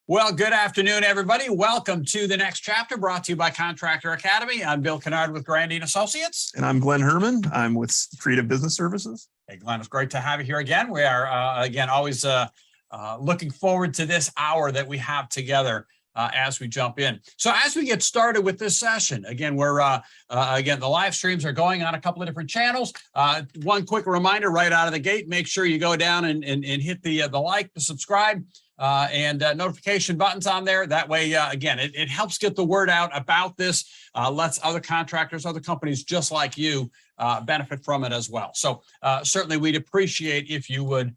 Well, good afternoon, everybody. Welcome to the next chapter brought to you by Contractor Academy. I'm Bill Kennard with Grandy and Associates. And I'm Glenn Herman. I'm with Creative Business Services. Hey, Glenn, it's great to have you here again. We are, again, always looking forward to this hour that we have together as we jump in. So as we get started with this session, again, the live streams are going on a couple of different channels. One quick reminder right out of the gate, make sure you go down and hit the like, the subscribe, and notification buttons on there. That way, again, it helps get the word out about this, lets other contractors, other companies just like you benefit from it as well. So certainly we'd appreciate if you would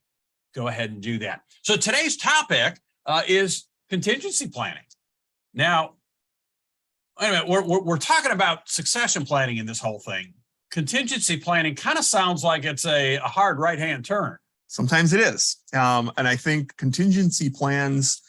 go ahead and do that. So today's topic is contingency planning. Now, wait a minute, we're talking about succession planning in this whole thing. Contingency planning kind of sounds like it's a hard right-hand turn. Sometimes it is. And I think contingency plans,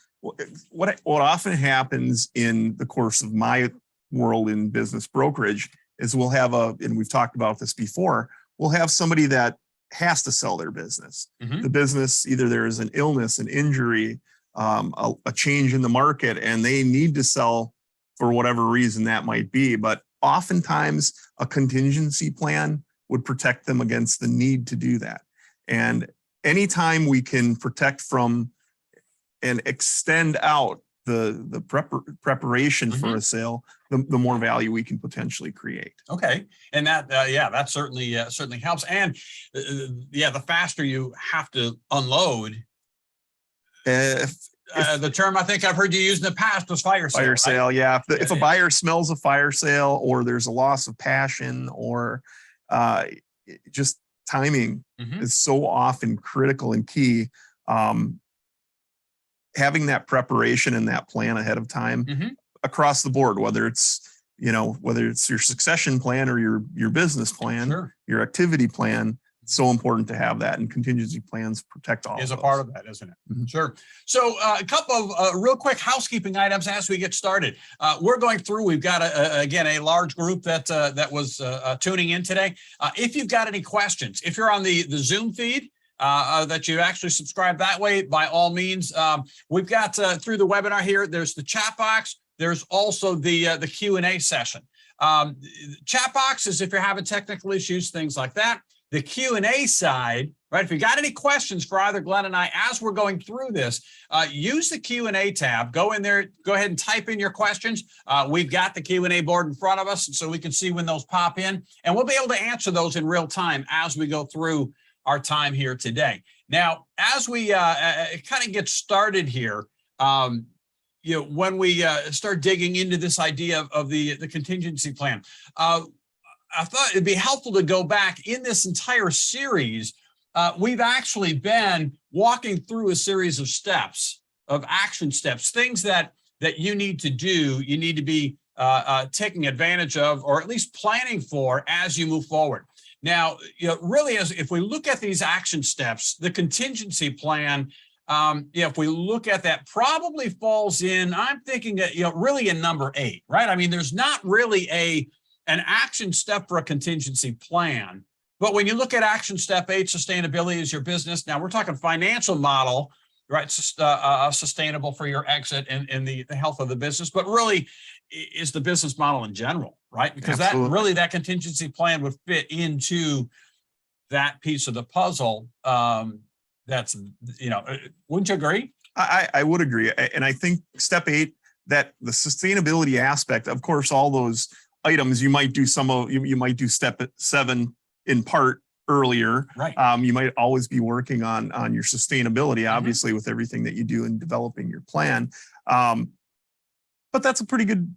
what often happens in the course of my world in business brokerage is we'll have and we've talked about this before, we'll have somebody that has to sell their business. Mm-hmm. The business, either there is an illness, an injury, a change in the market, and they need to sell for whatever reason that might be. But oftentimes a contingency plan would protect them against the need to do that. And anytime we can protect from and extend out the preparation mm-hmm. for a sale, the more value we can potentially create. Okay, and that certainly helps. And the faster you have to unload. The term I think I've heard you use in the past was fire sale. Fire sale, right? yeah. If a buyer smells a fire sale, or there's a loss of passion, or just timing mm-hmm. is so often critical and key. Having that preparation and that plan ahead of time mm-hmm. across the board, whether it's your succession plan or your business plan, sure. your activity plan, it's so important to have that, and contingency plans protect all. Is a part of that, isn't it? Mm-hmm. Sure. So a couple of real quick housekeeping items as we get started. We're going through. We've got a large group that was tuning in today. If you've got any questions, if you're on the Zoom feed, that you actually subscribe that way, by all means. We've got through the webinar here, there's the chat box. There's also the Q&A session. Chat box is if you're having technical issues, things like that. The Q&A side, right? If you got any questions for either Glenn and I as we're going through this, use the Q&A tab. Go in there, go ahead and type in your questions. We've got the Q&A board in front of us, so we can see when those pop in, and we'll be able to answer those in real time as we go through our time here today. Now, as we kind of get started here, when we start digging into this idea of the contingency plan, I thought it'd be helpful to go back in this entire series. We've actually been walking through a series of steps, of action steps, things that you need to do, you need to be taking advantage of, or at least planning for as you move forward. Now, really, if we look at these action steps, the contingency plan, if we look at that, probably falls in, I'm thinking that, really in number 8, right? I mean, there's not really an action step for a contingency plan, but when you look at action step 8, sustainability is your business. Now we're talking financial model, right? Sustainable for your exit and the health of the business, but really is the business model in general, right? Because Absolutely. that contingency plan would fit into that piece of the puzzle. That's, wouldn't you agree? I would agree. And I think step 8, that the sustainability aspect, of course, all those items you might do you might do step 7 in part earlier. Right. You might always be working on your sustainability, obviously, mm-hmm. with everything that you do in developing your plan. But that's a pretty good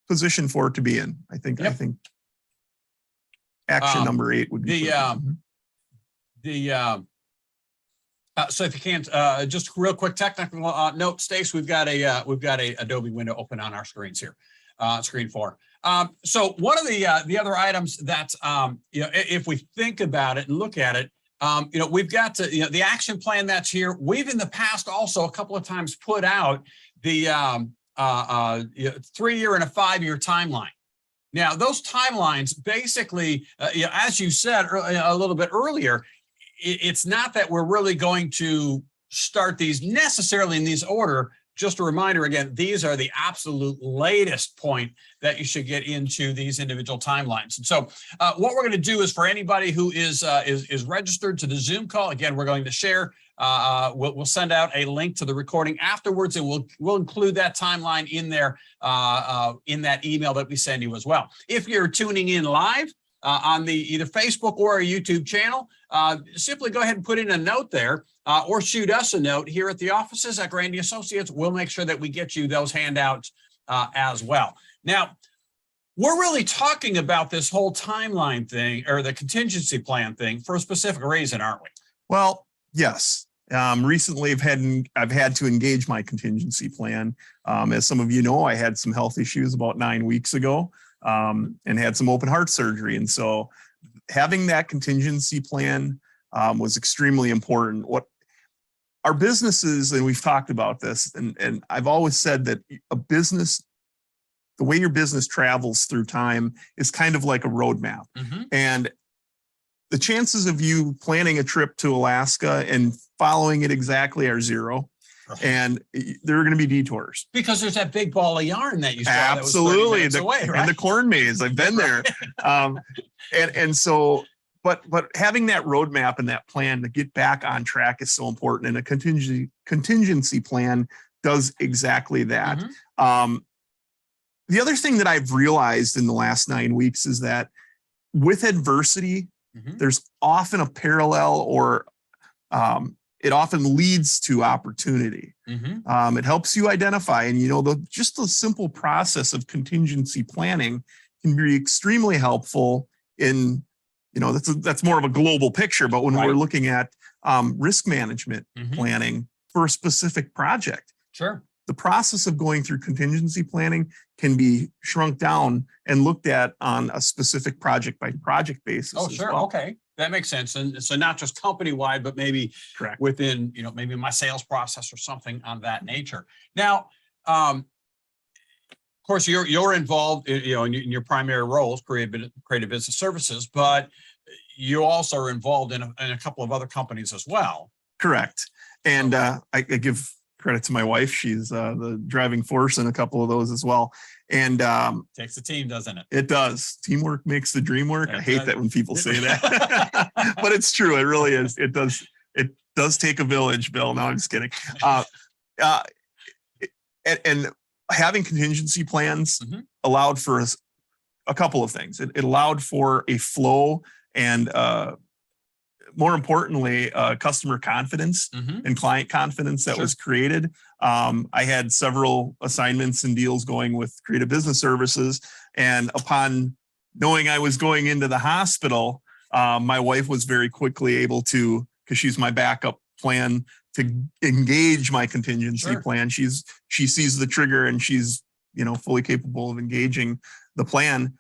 position for it to be in. I think. Yep. I think action number 8 would be so if you can't, just real quick technical note, Stace, we've got a Adobe window open on our screens here, screen 4. So one of the other items that if we think about it and look at it, we've got the action plan that's here. We've in the past also a couple of times put out the 3-year and a 5-year timeline. Now those timelines basically, as you said a little bit earlier, it's not that we're really going to start these necessarily in this order just a reminder again, these are the absolute latest point that you should get into these individual timelines. And so what we're going to do is for anybody who is registered to the Zoom call, again, we're going to share, we'll send out a link to the recording afterwards, and we'll include that timeline in there in that email that we send you as well. If you're tuning in live, on the either Facebook or our YouTube channel, simply go ahead and put in a note there or shoot us a note here at the offices at Grandy Associates. We'll make sure that we get you those handouts as well. Now, we're really talking about this whole timeline thing or the contingency plan thing for a specific reason, aren't we? Well, yes. Recently, I've had to engage my contingency plan. As some of you know, I had some health issues about 9 weeks ago. And had some open heart surgery. And so having that contingency plan was extremely important. What our businesses, and we've talked about this, and I've always said that a business, the way your business travels through time is kind of like a roadmap. And the chances of you planning a trip to Alaska and following it exactly are zero. And there are going to be detours because there's that big ball of yarn that you saw. Absolutely, that was 30 minutes away, right? And the corn maze. I've been there, and so, but having that roadmap and that plan to get back on track is so important. And a contingency plan does exactly that. The other thing that I've realized in the last 9 weeks is that with adversity, there's often a parallel or it often leads to opportunity. It helps you identify, and just the simple process of contingency planning can be extremely helpful in, that's more of a global picture, but when we're looking at risk management planning for a specific project, the process of going through contingency planning can be shrunk down and looked at on a specific project by project basis. Oh, sure. Well. Okay. That makes sense. And so not just company-wide, but maybe within, maybe my sales process or something on that nature. Now, of course, you're involved, in your primary roles, creative business services, but you also are involved in a couple of other companies as well. Correct. And I give credit to my wife. She's the driving force in a couple of those as well. And takes a team, doesn't it? It does. Teamwork makes the dream work. I hate that when people say that, but it's true. It really is. It does take a village, Bill. No, I'm just kidding. And having contingency plans allowed for a couple of things. It allowed for a flow and more importantly, customer confidence and client confidence that was created. I had several assignments and deals going with creative business services. And upon knowing I was going into the hospital, my wife was very quickly able to, because she's my backup plan, to engage my contingency plan. She sees the trigger and she's, fully capable of engaging the plan.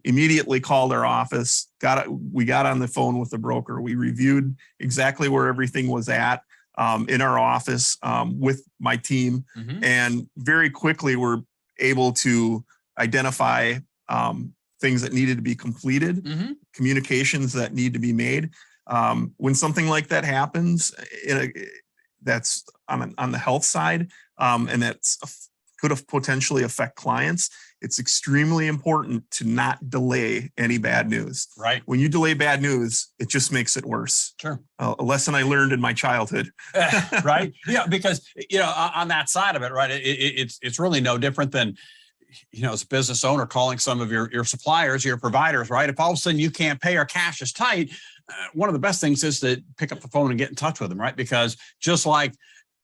Immediately called our office, we got on the phone with the broker. We reviewed exactly where everything was at in our office with my team. And very quickly we're able to identify things that needed to be completed, communications that need to be made. When something like that happens, that's on the health side, and that's could have potentially affect clients, it's extremely important to not delay any bad news. Right. When you delay bad news, it just makes it worse. Sure. A lesson I learned in my childhood. Right. Yeah. Because, on that side of it, right, it's really no different than, as a business owner calling some of your suppliers, your providers, right? If all of a sudden you can't pay or cash is tight, one of the best things is to pick up the phone and get in touch with them, right? Because just like,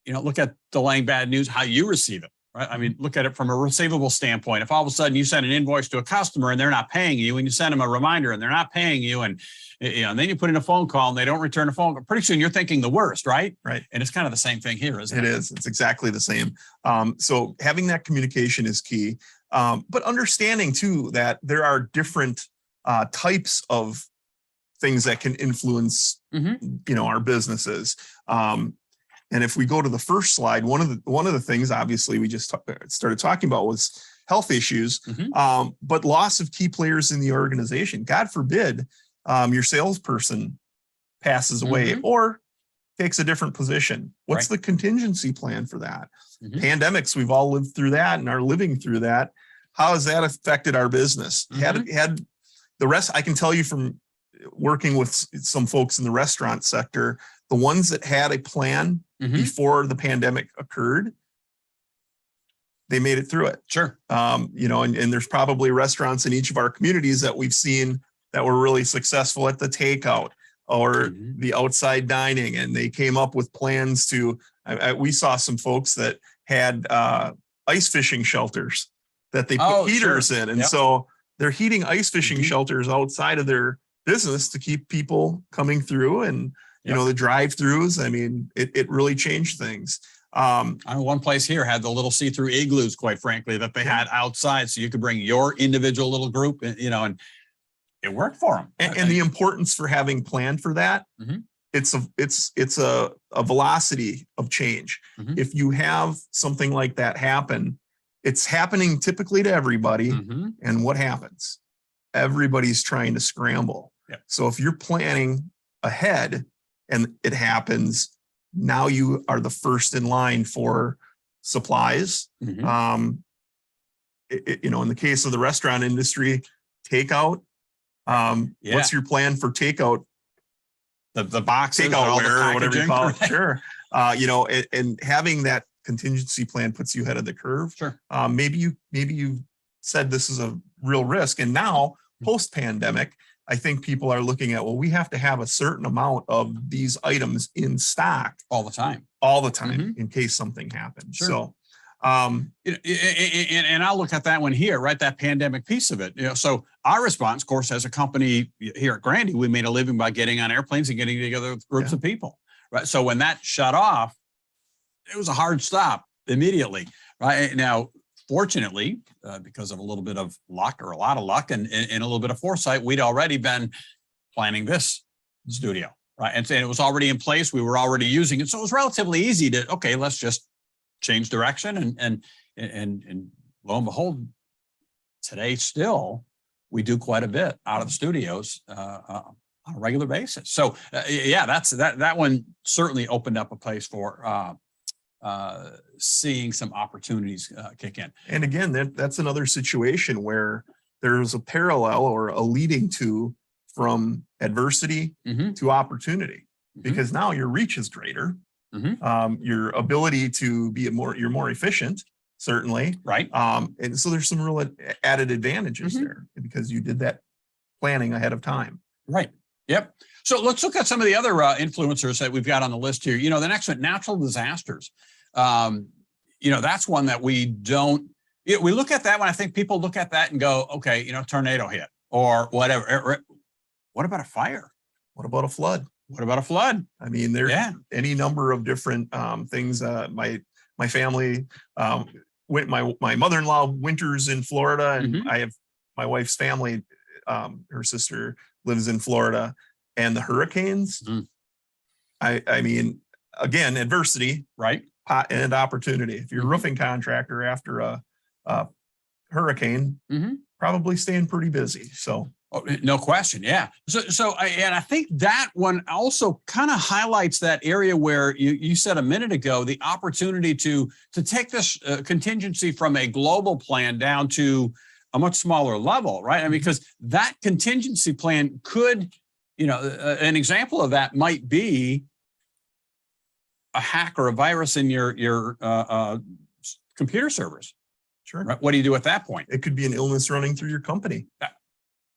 look at delaying bad news, how you receive it. Right. I mean, look at it from a receivable standpoint. If all of a sudden you send an invoice to a customer and they're not paying you, and you send them a reminder and they're not paying you, and and then you put in a phone call and they don't return a phone call, pretty soon you're thinking the worst, right? Right. And it's kind of the same thing here, isn't it? It is. It's exactly the same. So having that communication is key, but understanding too that there are different types of things that can influence, our businesses. And if we go to the first slide, one of the things, obviously, we just started talking about was health issues, but loss of key players in the organization. God forbid your salesperson passes away, or takes a different position. What's Right. the contingency plan for that? Mhm. Pandemics, we've all lived through that and are living through that. How has that affected our business? Had the rest, I can tell you from working with some folks in the restaurant sector, the ones that had a plan Mhm. before the pandemic occurred, they made it through it. Sure. You know, and there's probably restaurants in each of our communities that we've seen that were really successful at the takeout or Mhm. the outside dining, and they came up with plans to. We saw some folks that had ice fishing shelters that they put Oh, heaters sure. in, and Yep. so they're heating ice fishing Mhm. shelters outside of their business to keep people coming through, and you know, the drive-throughs. I mean, it really changed things. I mean, one place here had the little see-through igloos, quite frankly, that they had outside, so you could bring your individual little group, you know, and it worked for them. And the importance for having planned for that, Mhm. it's a velocity of change. Mhm. If you have something like that happen, it's happening typically to everybody. Mhm. And what happens? Everybody's trying to scramble. Yeah. So if you're planning ahead and it happens, now you are the first in line for supplies. Mhm. You know, in the case of the restaurant industry, takeout. Yeah. What's your plan for takeout? The boxes and all Takeout the ware or whatever you packaging, call it. right? Sure. You know, and having that contingency plan puts you ahead of the curve. Sure. Maybe you said this is a real risk, and now post pandemic, I think people are looking at, well, we have to have a certain amount of these items in stock All the time. in case something happens. Sure. So, You know, and I'll look at that one here, right? That pandemic piece of it. You know, so our response, of course, as a company here at Grandy, we made a living by getting on airplanes and getting together with groups of people, right? So when that shut off, it was a hard stop immediately, right? Now, fortunately, because of a little bit of luck or a lot of luck and a little bit of foresight, we'd already been planning this studio, right? And it was already in place. We were already using it. So it was relatively easy to, okay, let's just change direction and lo and behold, today still we do quite a bit out of the studios on a regular basis. So yeah, that one certainly opened up a place for seeing some opportunities kick in. and again, that's another situation where there's a parallel or a leading to from adversity Mhm. to opportunity, Mhm. because now your reach is greater. Mhm. Your ability to be you're more efficient, certainly. Right. And so there's some real added advantages Mhm. there because you did that planning ahead of time. Right. Yep. So let's look at some of the other influencers that we've got on the list here. You know, the next one, natural disasters. You know, that's one that we don't, you know, we look at that one. I think people look at that and go, okay, you know, tornado hit or whatever. What about a fire? What about a flood? What about a flood? I mean, there's any number of different things. My family went. My mother-in-law winters in Florida, and Mhm. I have my wife's family. Her sister lives in Florida, and the hurricanes. Mm. I mean, again, adversity, Right. and opportunity. If you're a Mhm. roofing contractor after a hurricane, Mhm. probably staying pretty busy. So. Oh, no question. Yeah. So I think that one also kind of highlights that area where you said a minute ago, the opportunity to take this contingency from a global plan down to a much smaller level, right? I mean, because that contingency plan could, you know, an example of that might be a hack or a virus in your computer servers. Sure. Right? What do you do at that point? It could be an illness running through your company.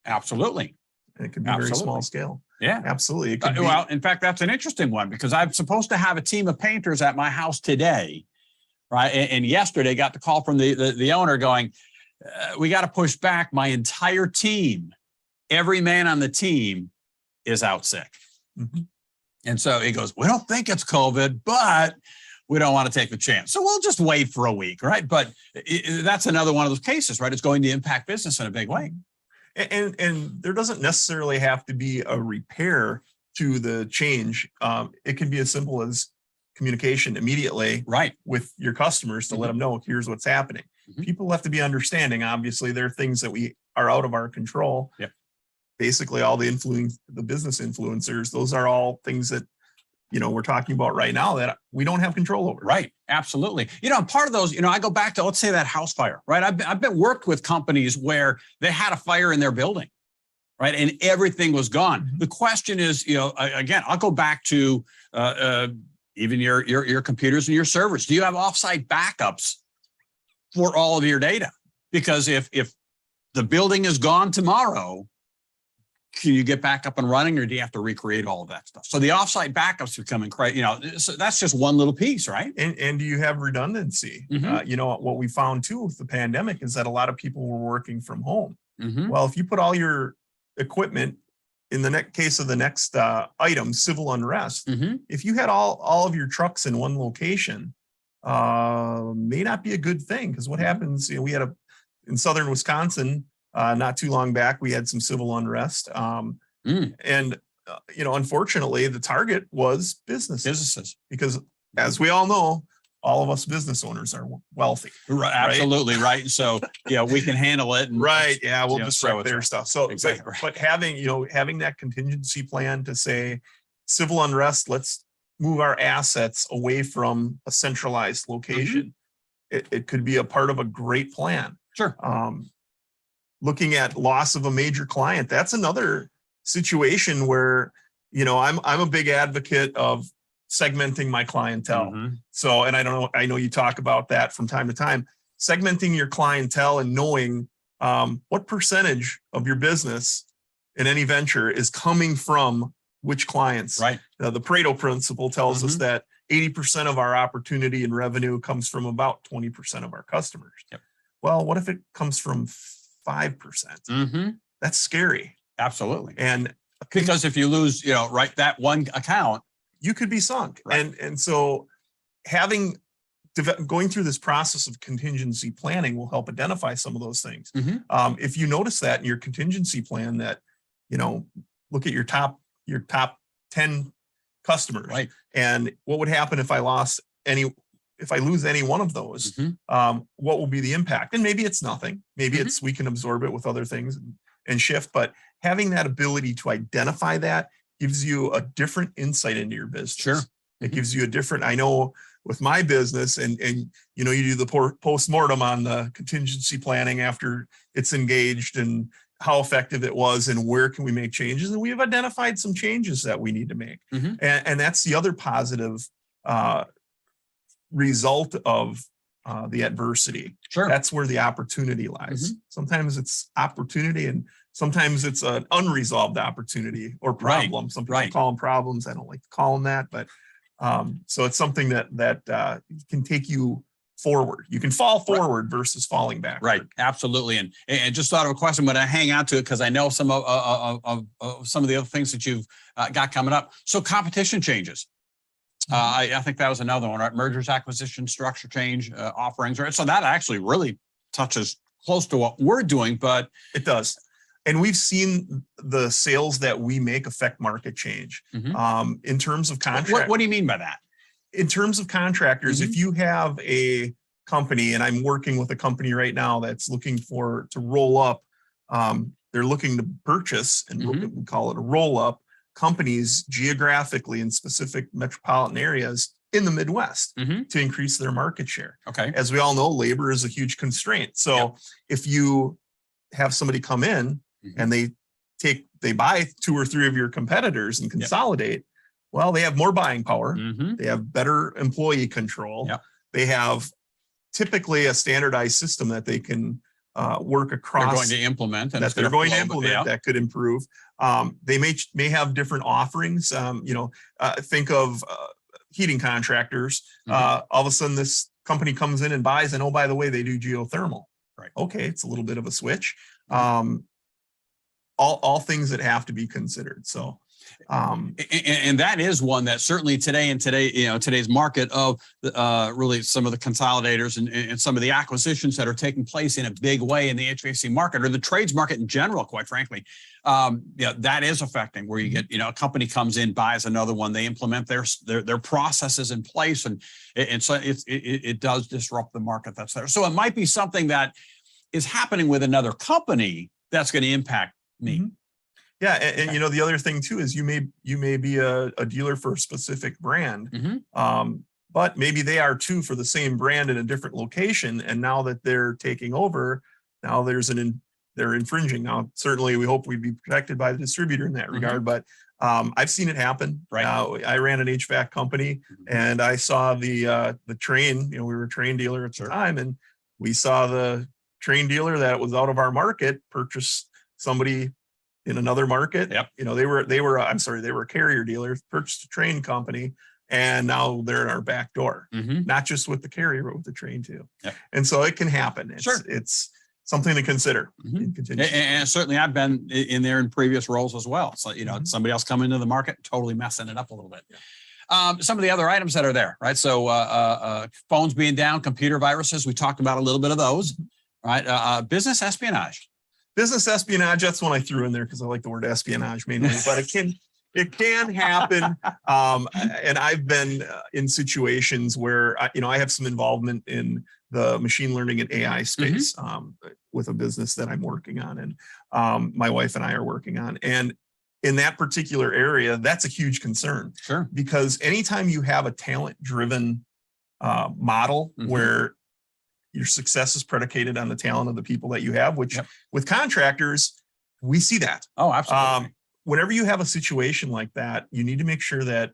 Absolutely. And it could be very small scale. Yeah, absolutely. It could be. Well, in fact, that's an interesting one because I'm supposed to have a team of painters at my house today, right? And yesterday got the call from the owner going, we got to push back. My entire team, every man on the team is out sick. Mm-hmm. And so he goes, we don't think it's COVID, but we don't want to take the chance. So we'll just wait for a week, right? But that's another one of those cases, right? It's going to impact business in a big way. And there doesn't necessarily have to be a repair to the change. It can be as simple as communication immediately with your customers to let them know here's what's happening. People have to be understanding. Obviously, there are things that we are out of our control. Yep. Basically, all the business influencers, those are all things that we're talking about right now that we don't have control over. Right. Absolutely. Part of those, I go back to, let's say that house fire, right? I've been worked with companies where they had a fire in their building, right? And everything was gone. Mm-hmm. The question is, again, I'll go back to even your computers and your servers. Do you have offsite backups for all of your data? Because if the building is gone tomorrow, can you get back up and running, or do you have to recreate all of that stuff? So the offsite backups become incredible. So that's just one little piece, right? And do you have redundancy? Mm-hmm. What we found too with the pandemic is that a lot of people were working from home. Mm-hmm. Well, if you put all your equipment in the next case of the next item, civil unrest, Mm-hmm. if you had all of your trucks in one location, may not be a good thing. Because what happens, we had in southern Wisconsin, not too long back, we had some civil unrest. And, unfortunately, the target was businesses. Because as we all know, all of us business owners are wealthy. Right, absolutely. Right. So, we can handle it. And right. Yeah. We'll disrupt their right. stuff. So, exactly. but having that contingency plan to say civil unrest, let's move our assets away from a centralized location. Mm-hmm. It could be a part of a great plan. Sure. Looking at loss of a major client, that's another situation where, I'm a big advocate of segmenting my clientele. Mm-hmm. So, and I know you talk about that from time to time, segmenting your clientele and knowing what percentage of your business in any venture is coming from which clients. Right. The Pareto principle tells Mm-hmm. us that 80% of our opportunity and revenue comes from about 20% of our customers. Yep. Well, what if it comes from 5%? Mm-hmm. That's scary. Absolutely. And because if you lose, that one account, you could be sunk. Right. And so going through this process of contingency planning will help identify some of those things. Mm-hmm. If you notice that in your contingency plan that, look at your top 10 customers, right? And what would happen if I lose any one of those? Mm-hmm. What will be the impact? And maybe it's nothing. Maybe Mm-hmm. we can absorb it with other things and shift. But having that ability to identify that gives you a different insight into your business. Sure. It gives you a different. I know with my business, and you do the post-mortem on the contingency planning after it's engaged and how effective it was and where can we make changes. And we've identified some changes that we need to make. Mm-hmm. And that's the other positive result of the adversity. Sure. That's where the opportunity lies. Mm-hmm. Sometimes it's opportunity and sometimes it's an unresolved opportunity or problem. Right. Some people right. call them problems. I don't like to call them that, but so it's something that can take you forward. You can fall forward versus falling back. Right. Absolutely. And just thought of a question, but I hang out to it because I know some of some of the other things that you've got coming up. So competition changes. I think that was another one, right? Mergers, acquisition, structure change, offerings, right? So that actually really touches close to what we're doing, but it does. And we've seen the sales that we make affect market change. Mm-hmm. In terms of contract. What do you mean by that? In terms of contractors, Mm-hmm. if you have a company, and I'm working with a company right now that's looking to roll up, they're looking to purchase, and Mm-hmm. we call it a roll up, companies geographically in specific metropolitan areas in the Midwest Mm-hmm. to increase their market share. Okay. As we all know, labor is a huge constraint. So if you have somebody come in Mm-hmm. and they buy 2 or 3 of your competitors and consolidate, well, they have more buying power. Mm-hmm. They have better employee control. Yep. They have typically a standardized system that they can work across. They're going to implement. And That they're going to implement that could improve. They may have different offerings. Think of heating contractors. Mm-hmm. All of a sudden, this company comes in and buys, and oh, by the way, they do geothermal. Right. Okay, it's a little bit of a switch. Mm-hmm. All things that have to be considered. So. And that is one that certainly today's market of really some of the consolidators and some of the acquisitions that are taking place in a big way in the HVAC market or the trades market in general, quite frankly, that is affecting where you get, a company comes in, buys another one, they implement their processes in place. And so it does disrupt the market that's there. So it might be something that is happening with another company that's going to impact me. Mm-hmm. Yeah. And you know, the other thing too is you may be a dealer for a specific brand. But maybe they are too for the same brand in a different location. And now that they're taking over, now they're infringing. Now, certainly we hope we'd be protected by the distributor in that regard, but I've seen it happen. Right. I ran an HVAC company and I saw the train, you know, we were a train dealer at the time, and we saw the train dealer that was out of our market purchase somebody in another market. Yep. You know, they were a carrier dealer, purchased a train company, and now they're in our back door, not just with the carrier, but with the train too. Yep. And so it can happen. Sure. It's something to consider. And certainly I've been in there in previous roles as well. So, you know, somebody else coming into the market, totally messing it up a little bit. Some of the other items that are there, right? So phones being down, computer viruses, we talked about a little bit of those, right? Business espionage. Business espionage, that's one I threw in there because I like the word espionage mainly, but it can happen. And I've been in situations where, you know, I have some involvement in the machine learning and AI space with a business that I'm working on, and my wife and I are working on. And in that particular area, that's a huge concern. Sure. Because anytime you have a talent-driven model where your success is predicated on the talent of the people that you have, which with contractors, we see that. Oh, absolutely. Whenever you have a situation like that, you need to make sure that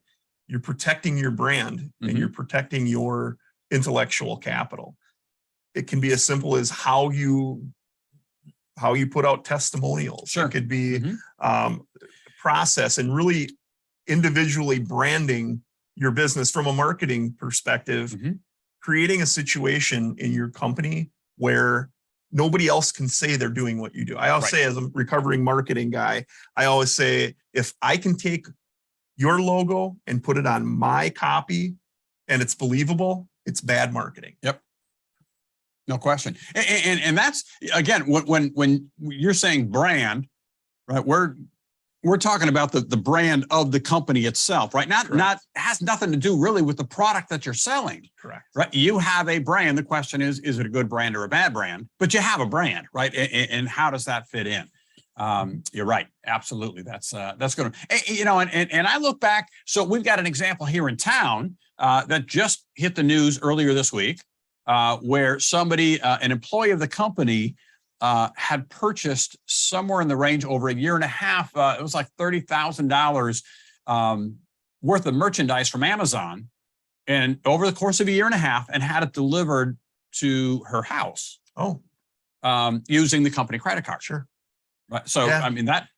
you're protecting your brand and you're protecting your intellectual capital. It can be as simple as how you put out testimonials. Sure. It could be process and really individually branding your business from a marketing perspective, creating a situation in your company where nobody else can say they're doing what you do. I always say, as a recovering marketing guy, I always say, if I can take your logo and put it on my copy and it's believable, it's bad marketing. Yep. No question. And that's, again, when you're saying brand, right? We're talking about the brand of the company itself, right? Not has nothing to do really with the product that you're selling. Correct. Right. You have a brand. The question is it a good brand or a bad brand? But you have a brand, right? And how does that fit in? You're right. Absolutely. That's going to, you know, and I look back. So we've got an example here in town that just hit the news earlier this week, where somebody, an employee of the company, had purchased somewhere in the range over a year and a half. It was like $30,000 worth of merchandise from Amazon, and over the course of a year and a half, and had it delivered to her house. Using the company credit card. Sure. Right. So, I mean, that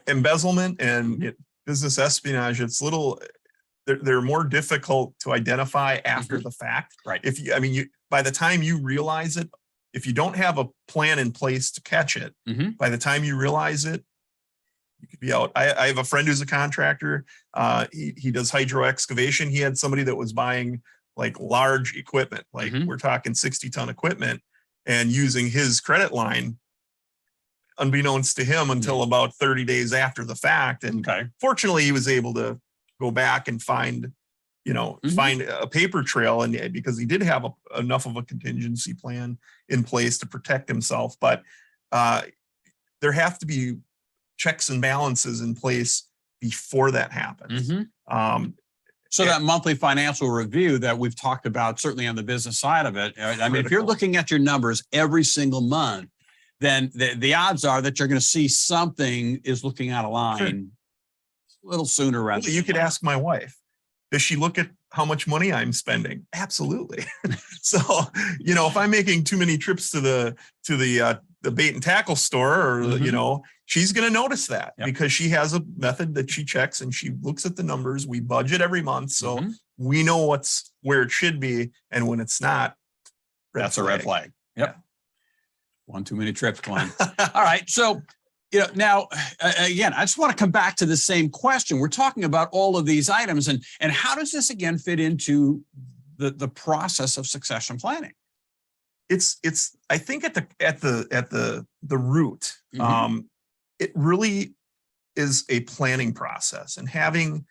embezzlement and business espionage, it's they're more difficult to identify after the fact. Right. By the time you realize it, if you don't have a plan in place to catch it, by the time you realize it, you could be out. I have a friend who's a contractor. He does hydro excavation. He had somebody that was buying like large equipment, like we're talking 60-ton equipment, and using his credit line, unbeknownst to him, until about 30 days after the fact. And fortunately, he was able to go back and find a paper trail, and because he did have enough of a contingency plan in place to protect himself. But there have to be checks and balances in place before that happens. So that monthly financial review that we've talked about, certainly on the business side of it, I mean, if you're looking at your numbers every single month, then the odds are that you're going to see something is looking out of line a little sooner rather than you could ask my wife. Does she look at how much money I'm spending? Absolutely. So, you know, if I'm making too many trips to the bait and tackle store, or you know, she's going to notice that because she has a method that she checks and she looks at the numbers. We budget every month, so we know where it should be, and when it's not, that's a red flag. Yep. One too many trips, Glenn. All right, so. You know, now, again, I just want to come back to the same question. We're talking about all of these items, and how does this again fit into the process of succession planning? It's I think at the root, it really is a planning process, and having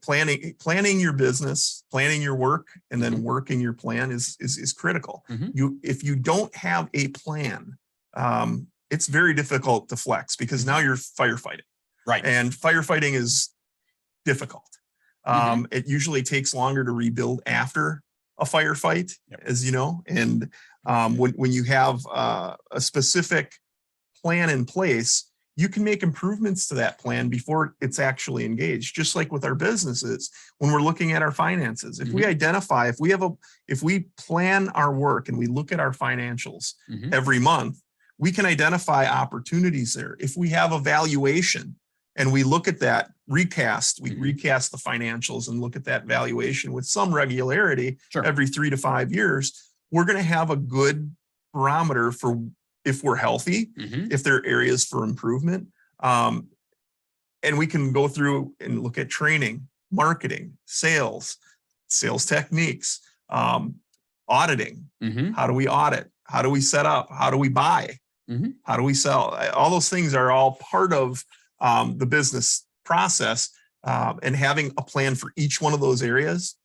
planning your business, planning your work, and then working your plan is critical. If you don't have a plan, it's very difficult to flex because now you're firefighting. Right. And firefighting is difficult. It usually takes longer to rebuild after a firefight, as you know. And when you have a specific plan in place, you can make improvements to that plan before it's actually engaged. Just like with our businesses, when we're looking at our finances, if we identify, if we plan our work and we look at our financials every month, we can identify opportunities there. If we have a valuation and we look at that recast, we recast the financials and look at that valuation with some regularity every 3 to 5 years, we're going to have a good barometer for if we're healthy, if there are areas for improvement. And we can go through and look at training, marketing, sales techniques, auditing. How do we audit? How do we set up? How do we buy? How do we sell? All those things are all part of the business process, and having a plan for each one of those areas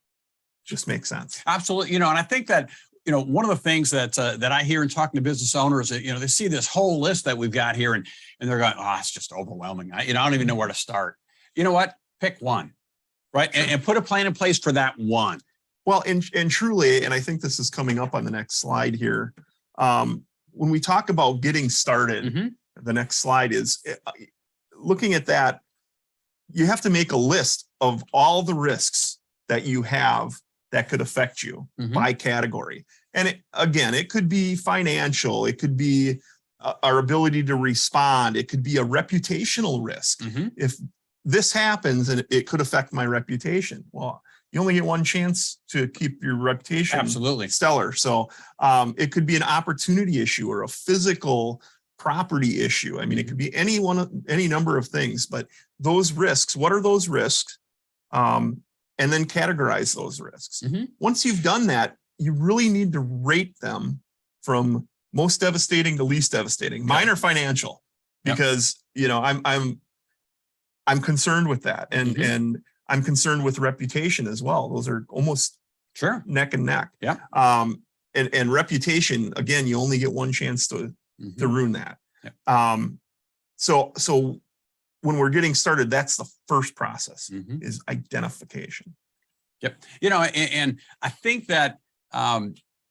just makes sense. Absolutely. And I think that, one of the things that I hear in talking to business owners, that, they see this whole list that we've got here and they're going, oh, it's just overwhelming. I don't even know where to start. You know what? Pick one, right? And put a plan in place for that one. Well, and truly, and I think this is coming up on the next slide here. When we talk about getting started, the next slide is looking at that. You have to make a list of all the risks that you have that could affect you by category. And it could be financial. It could be our ability to respond. It could be a reputational risk. If this happens and it could affect my reputation, well, you only get one chance to keep your reputation stellar. So it could be an opportunity issue or a physical property issue. I mean, it could be any number of things, but those risks, what are those risks? And then categorize those risks. Once you've done that, you really need to rate them from most devastating to least devastating. Mine are financial because, I'm concerned with that. And I'm concerned with reputation as well. Those are almost neck and neck. And reputation, again, you only get one chance to ruin that. So when we're getting started, that's the first process is identification. And I think that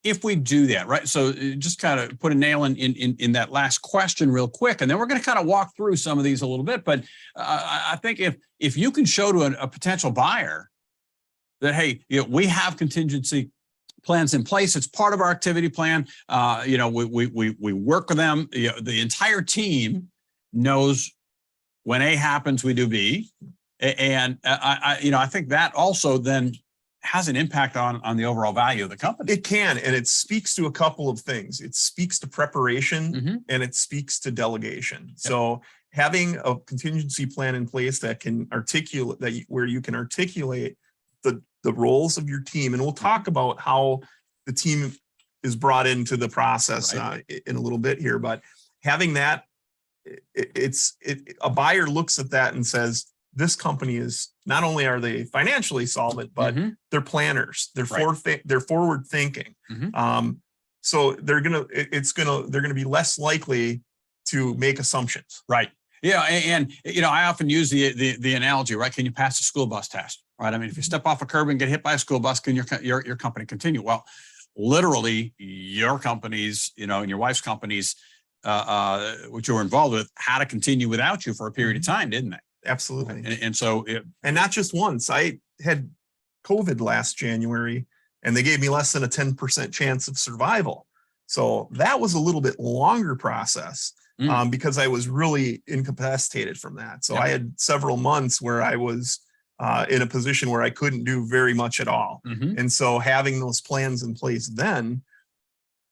if we do that, right? So just kind of put a nail in that last question real quick, and then we're going to kind of walk through some of these a little bit. But I think if you can show to a potential buyer that, hey, we have contingency plans in place, it's part of our activity plan. We work with them. The entire team knows when A happens, we do B. And I think that also then has an impact on the overall value of the company. It can, and it speaks to a couple of things. It speaks to preparation and it speaks to delegation. So having a contingency plan in place that can articulate where you can articulate the roles of your team. And we'll talk about how the team is brought into the process in a little bit here, but having that, a buyer looks at that and says, this company is not only are they financially solvent, but they're planners, they're forward thinking. So they're gonna be less likely to make assumptions. Right. Yeah. And I often use the analogy, right? Can you pass a school bus test? Right. I mean, if you step off a curb and get hit by a school bus, can your company continue? Well, literally your companies, and your wife's companies, which you were involved with, had to continue without you for a period of time, didn't they? Absolutely. And so, and not just once. I had COVID last January, and they gave me less than a 10% chance of survival. So that was a little bit longer process because I was really incapacitated from that. So I had several months where I was in a position where I couldn't do very much at all. And so having those plans in place then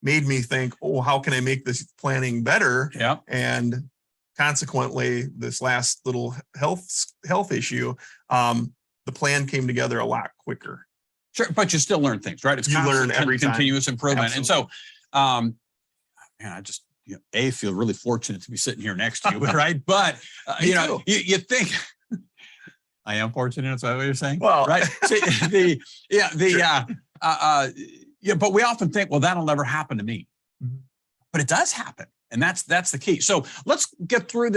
made me think, oh, how can I make this planning better? And consequently, this last little health issue, the plan came together a lot quicker. Sure, but you still learn things, right? It's you learn every time. Continuous improvement. Absolutely. And so, I just feel really fortunate to be sitting here next to you, right? But you think I am fortunate. Is that what you're saying? Well, right. So but we often think, well, that'll never happen to me. But it does happen. And that's the key. So let's get through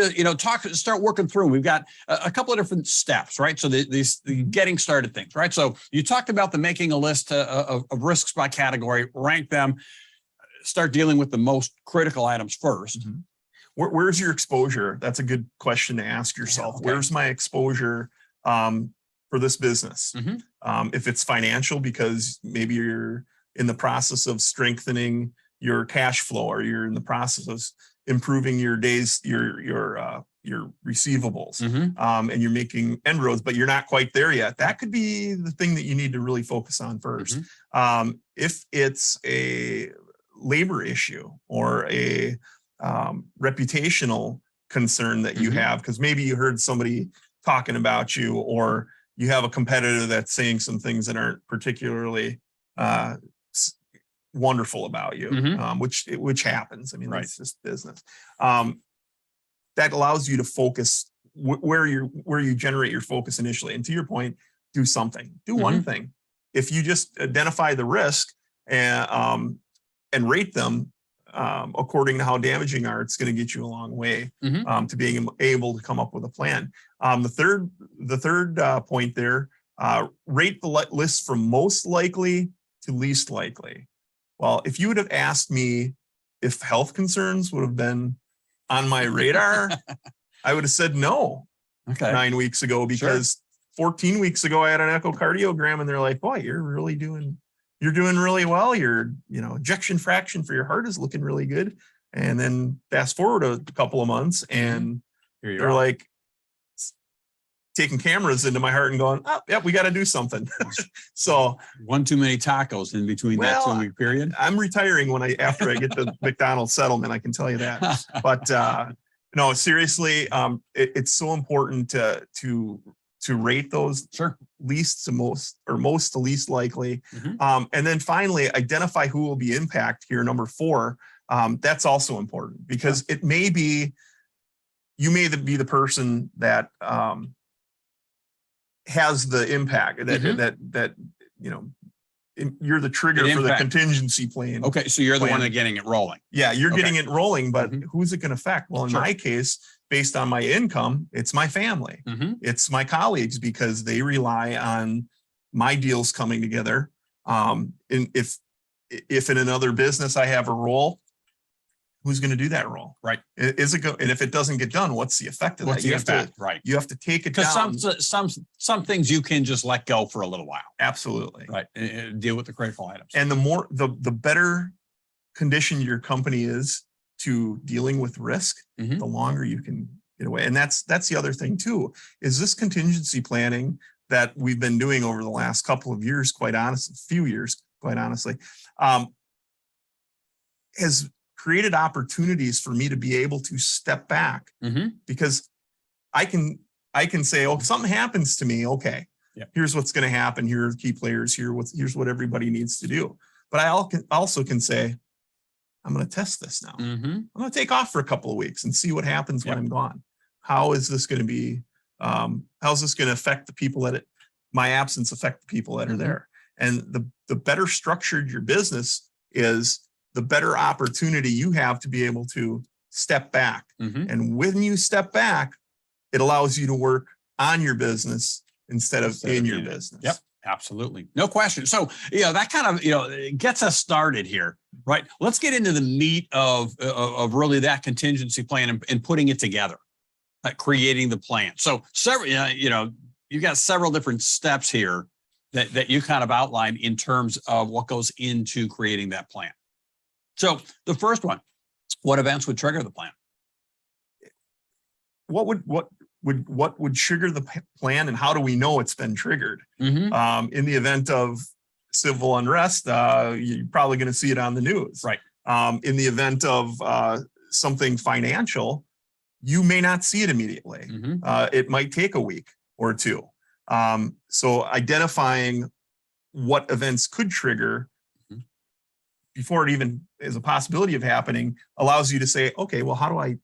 start working through. We've got a couple of different steps, right? So the getting started things, right? So you talked about the making a list of risks by category, rank them, start dealing with the most critical items first. Mm-hmm. Where's your exposure? That's a good question to ask yourself. Okay. Where's my exposure for this business? Mm-hmm. If it's financial, because maybe you're in the process of strengthening your cash flow, or you're in the process of improving your days, your receivables, Mm-hmm. and you're making inroads, but you're not quite there yet. That could be the thing that you need to really focus on first. Mm-hmm. If it's a labor issue or a reputational concern that you Mm-hmm. have, because maybe you heard somebody talking about you, or you have a competitor that's saying some things that aren't particularly wonderful about you, Mm-hmm. which happens. I mean, Right. it's just business. That allows you to focus where you generate your focus initially. And to your point, do something. Do one thing. If you just identify the risk and rate them according to how damaging are, it's going to get you a long way to being able to come up with a plan. The third point there, rate the list from most likely to least likely. Well, if you would have asked me if health concerns would have been on my radar, I would have said no 9 weeks ago, because 14 weeks ago I had an echocardiogram and they're like, boy, you're doing really well. Your ejection fraction for your heart is looking really good. And then fast forward a couple of months and they're like taking cameras into my heart and going, oh, yeah, we got to do something. So one too many tacos in between that 2 week period. I'm retiring after I get the McDonald's settlement, I can tell you that. But no, seriously, it's so important to rate those least to most, or most to least likely. And then finally, identify who will be impacted here. Number 4, that's also important, because it may be, you may be the person that has the impact that you're the trigger for the contingency plan. Okay, so you're the one that getting it rolling. Yeah, you're getting it rolling, but who's it going to affect? Well, in my case, based on my income, it's my family, it's my colleagues, because they rely on my deals coming together. And if in another business I have a role, who's going to do that role? Right. Is it and if it doesn't get done, what's the effect of that? You have to take it down. Because some things you can just let go for a little while. Absolutely. Right. And deal with the critical items. And the better condition your company is to dealing with risk, the longer you can get away. And that's the other thing too, is this contingency planning that we've been doing over the last couple of years, few years, quite honestly, has created opportunities for me to be able to step back, because I can say, oh, if something happens to me, okay, here's what's going to happen. Here are the key players. Here's what everybody needs to do. But I also can say, I'm going to test this now. I'm going to take off for a couple of weeks and see what happens when I'm gone. How is this going to be? How's this going to affect the people my absence affect the people that are there? And the better structured your business is, the better opportunity you have to be able to step back. And when you step back, it allows you to work on your business instead of in your business. Yep, absolutely. No question. So, that kind of, gets us started here, right? Let's get into the meat of really that contingency plan and putting it together, creating the plan. So you've got several different steps here that you kind of outlined in terms of what goes into creating that plan. So the first one, what events would trigger the plan? What would trigger the plan, and how do we know it's been triggered? In the event of civil unrest, you're probably going to see it on the news. Right. In the event of something financial, you may not see it immediately. It might take a week or two. So identifying what events could trigger before it even is a possibility of happening allows you to say, okay, well, how do I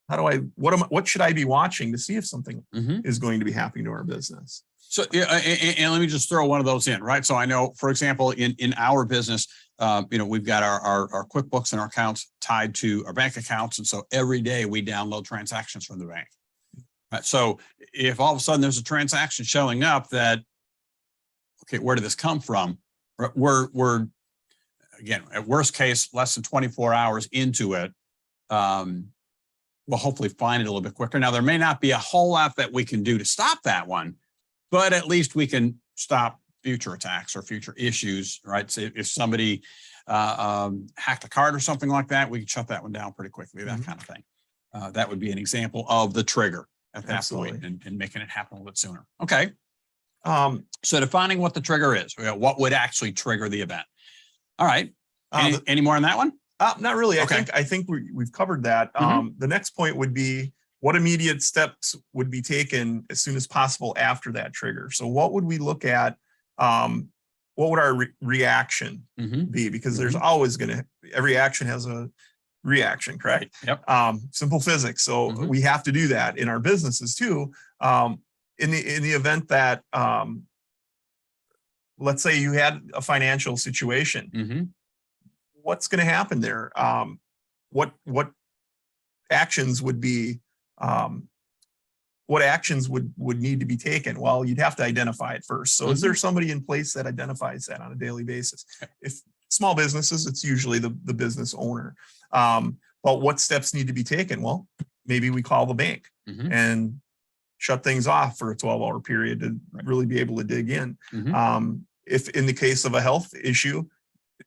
what should I be watching to see if something Mhm. is going to be happening to our business? So, and let me just throw one of those in, right? So I know, for example, in our business, we've got our QuickBooks and our accounts tied to our bank accounts. And so every day we download transactions from the bank. Right? So if all of a sudden there's a transaction showing up that, okay, where did this come from? We're again, at worst case, less than 24 hours into it. We'll hopefully find it a little bit quicker. Now, there may not be a whole lot that we can do to stop that one, but at least we can stop future attacks or future issues, right? So if somebody hacked a card or something like that, we can shut that one down pretty quickly, that kind of thing. That would be an example of the trigger at that point and making it happen a little bit sooner. Okay. So defining what the trigger is, what would actually trigger the event. All right. Any more on that one? Not really. Okay. I think we've covered that. The next point would be what immediate steps would be taken as soon as possible after that trigger. So what would we look at? What would our reaction be? Because there's always every action has a reaction, correct? Yep. Simple physics. So we have to do that in our businesses too. In the event that, let's say you had a financial situation, what's going to happen there? What actions would be, what actions would need to be taken? Well, you'd have to identify it first. So is there somebody in place that identifies that on a daily basis? If small businesses, it's usually the business owner. But what steps need to be taken? Well, maybe we call the bank and shut things off for a 12-hour period to really be able to dig in. If in the case of a health issue,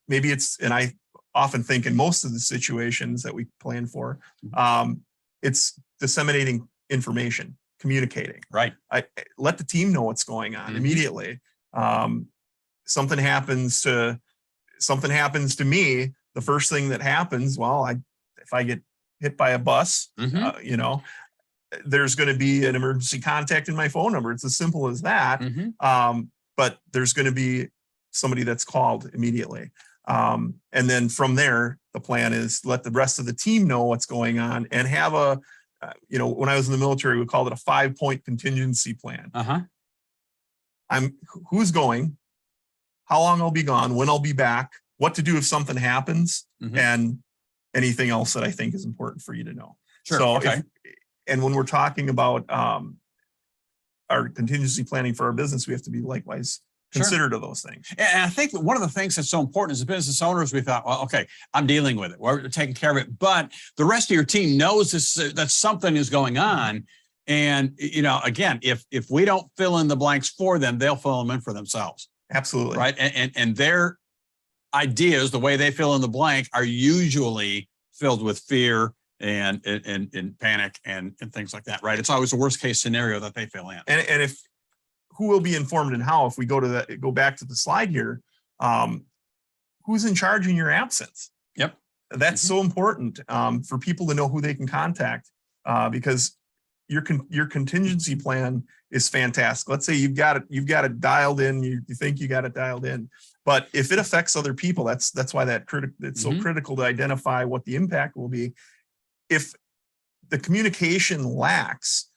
maybe and I often think in most of the situations that we plan for, it's disseminating information, communicating. Right. Let the team know what's going on immediately. Something happens to me, the first thing that happens, well, if I get hit by a bus, there's going to be an emergency contact in my phone number. It's as simple as that. But there's going to be somebody that's called immediately. And then from there, the plan is let the rest of the team know what's going on and have when I was in the military, we called it a 5-point contingency plan. Who's going, how long I'll be gone, when I'll be back, what to do if something happens, and anything else that I think is important for you to know. Sure. So okay. And when we're talking about our contingency planning for our business, we have to be likewise considerate of those things. And I think that one of the things that's so important as a business owners, we thought, well, okay, I'm dealing with it. We're taking care of it. But the rest of your team knows that something is going on. And, again, if we don't fill in the blanks for them, they'll fill them in for themselves. Absolutely. Right. And their ideas, the way they fill in the blank, are usually filled with fear and panic and things like that. Right. It's always the worst case scenario that they fill in. And if who will be informed and how, if we go back to the slide here, who's in charge in your absence? Yep. That's so important for people to know who they can contact because your contingency plan is fantastic. Let's say you've got it dialed in. You think you got it dialed in, but if it affects other people, that's why it's so critical to identify what the impact will be. If the communication lacks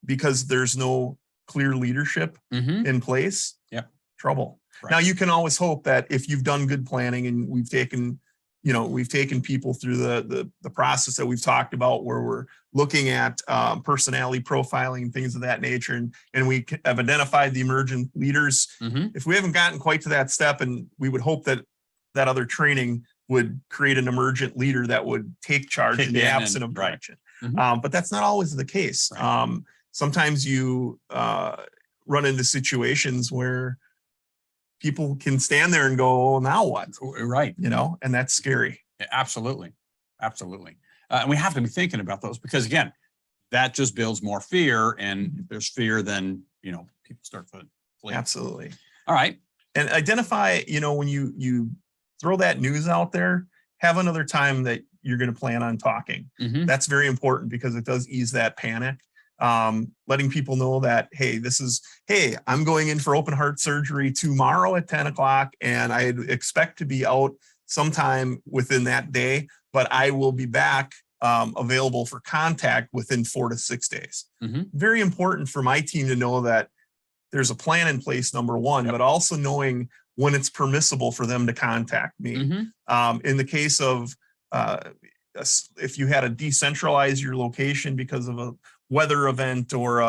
because there's no clear leadership in place, trouble. Right. Now you can always hope that if you've done good planning and we've taken people through the process that we've talked about, where we're looking at personality profiling and things of that nature, and we have identified the emergent leaders. If we haven't gotten quite to that step, and we would hope that other training would create an emergent leader that would take charge in the absence of direction. But that's not always the case. Right. Sometimes you run into situations where people can stand there and go, oh, now what? Right. And that's scary. Yeah, absolutely. Absolutely. And we have to be thinking about those because, again, that just builds more fear. And if there's fear, then, people start to flee. Absolutely. All right. And identify, when you throw that news out there, have another time that you're going to plan on talking. That's very important because it does ease that panic. Letting people know that, hey, I'm going in for open heart surgery tomorrow at 10 o'clock, and I expect to be out sometime within that day, but I will be back available for contact within 4 to 6 days. Mhm. Very important for my team to know that there's a plan in place, number one, Yep. but also knowing when it's permissible for them to contact me. Mhm. In the case of if you had to decentralize your location because of a weather event or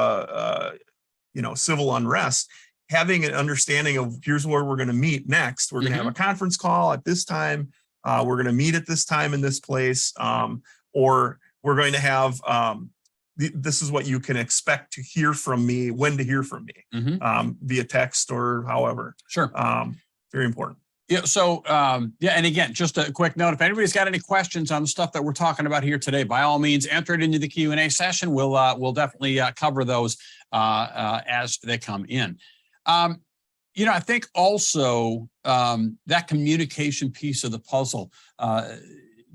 civil unrest, having an understanding of here's where we're going to meet next. We're going to have a conference call at this time. We're going to meet at this time in this place, or we're going to have this is what you can expect to hear from me, when to hear from me, via text or however. Sure. Very important. Yeah. So, yeah. And again, just a quick note, if anybody's got any questions on the stuff that we're talking about here today, by all means, enter it into the Q&A session. We'll definitely cover those as they come in. I think also that communication piece of the puzzle,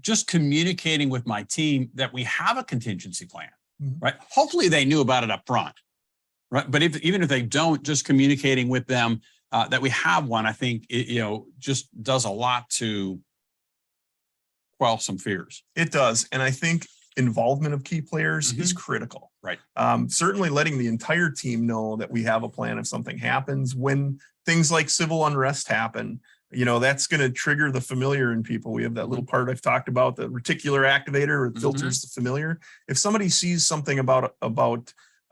just communicating with my team that we have a contingency plan, right? Hopefully they knew about it up front, right? But even if they don't, just communicating with them that we have one, I think, just does a lot to quell some fears. It does. And I think involvement of key players is critical. Right. Certainly letting the entire team know that we have a plan if something happens. When things like civil unrest happen, that's going to trigger the familiar in people. We have that little part I've talked about, the reticular activator, it filters the familiar. If somebody sees something about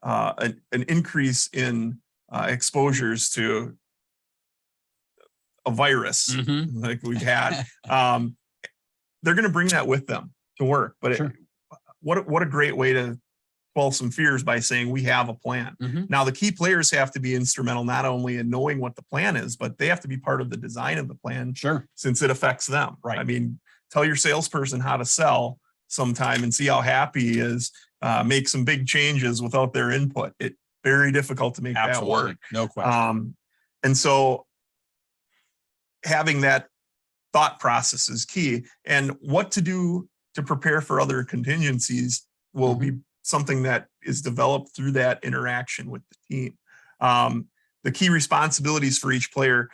an increase in exposures to a virus like we've had, they're going to bring that with them to work. But what a great way to quell some fears by saying we have a plan. Now, the key players have to be instrumental not only in knowing what the plan is, but they have to be part of the design of the plan. Sure. Since it affects them. Right. I mean, tell your salesperson how to sell sometime and see how happy he is. Make some big changes without their input. It's very difficult to make that work. No question. And so having that thought process is key. And what to do to prepare for other contingencies will be something that is developed through that interaction with the team. The key responsibilities for each player,